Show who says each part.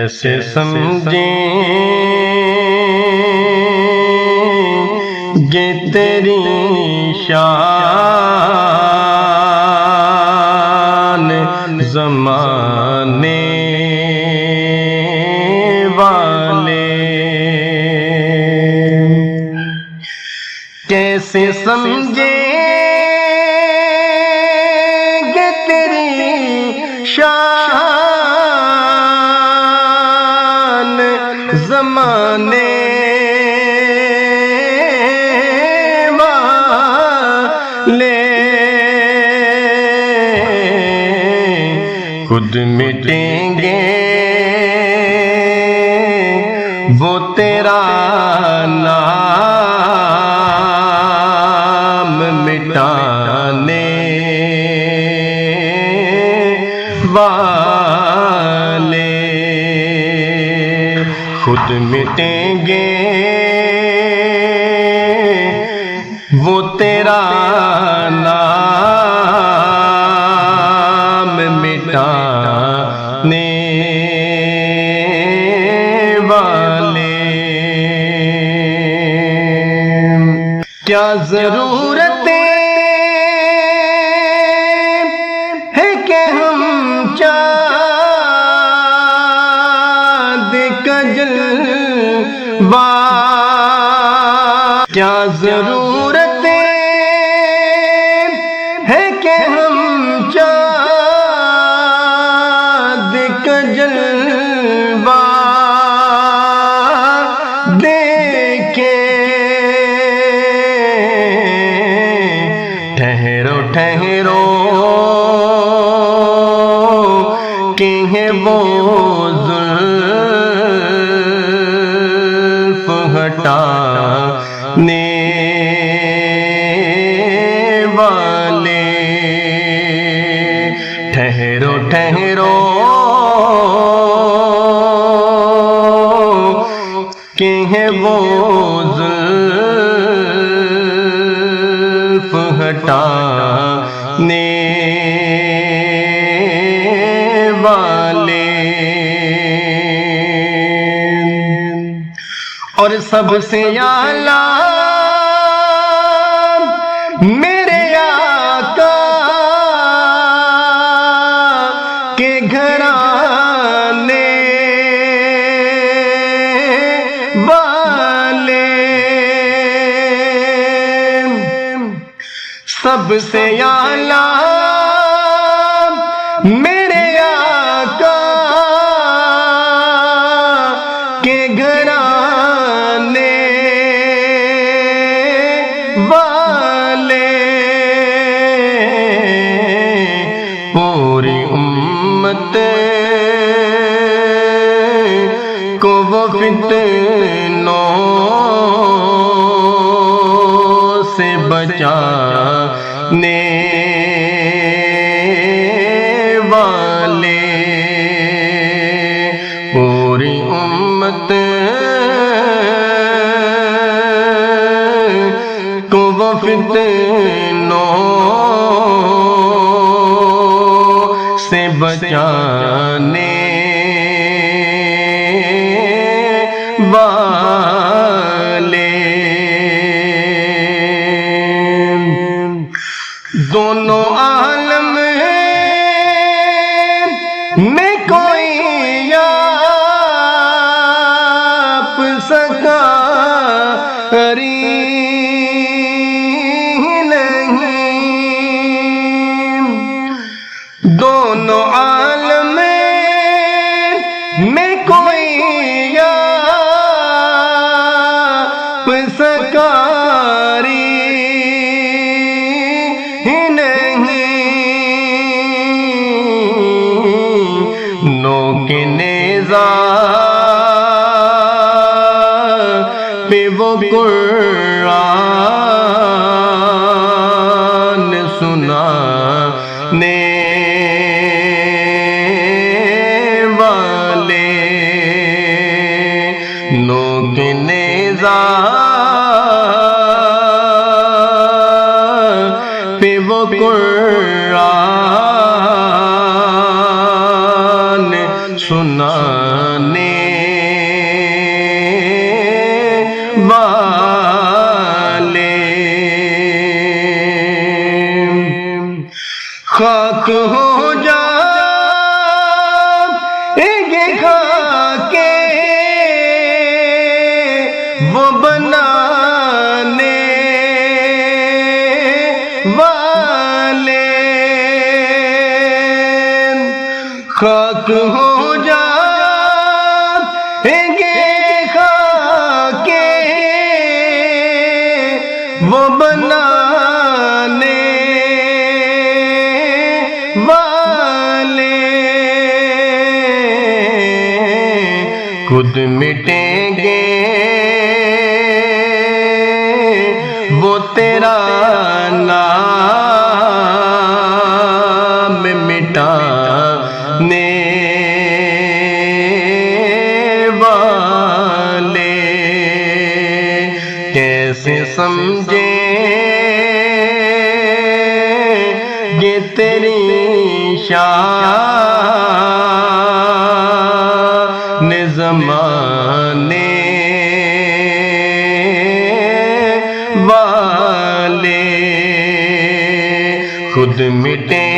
Speaker 1: کیسے سمجھیں گے تیری شان زمانے والے، کیسے سمجھیں گے تیری شان زمانے والے، خود مٹیں گے وہ تیرا نام مٹانے والے، خود مٹیں گے وہ تیرا نام مٹانے والے۔ کیا ضرورت ہے کہ ہم چاند کا جلوہ، کیا ضرورت ہے کہ ہم چاند کا جلوہ دیکھیں، ٹھہرو ٹھہرو کہ ہے وہ زلف ہٹانے والے، ٹھہرو ٹھہرو کہ ہے وہ زلف ہٹانے والے، اور سب سے اعلیٰ میرے آقا کے گھرانے والے، سب سے اعلیٰ میرے آقا کے گھرانے والے، پوری امت کو وہ فتنوں سے بچانے والے، پوری امت کو وہ فتنوں سے بچانے والے، دونوں عالم میں کوئی آپ سکا نہیں، دونوں عالم میں کوئی آپ سکاری نوک نیزہ پہ وہ قرآن سنانے والے، نوک نیزہ پہ وہ قرآن سنانے والے خاک ہو جائیں گے خاکے وہ بنانے والے خاک ہو جائیں گے خاکے وہ بنانے والے خود مٹیں گے وہ تیرا نام مٹانے والے کیسے سمجھیں گے تیری شان زمانے والے خود مٹیں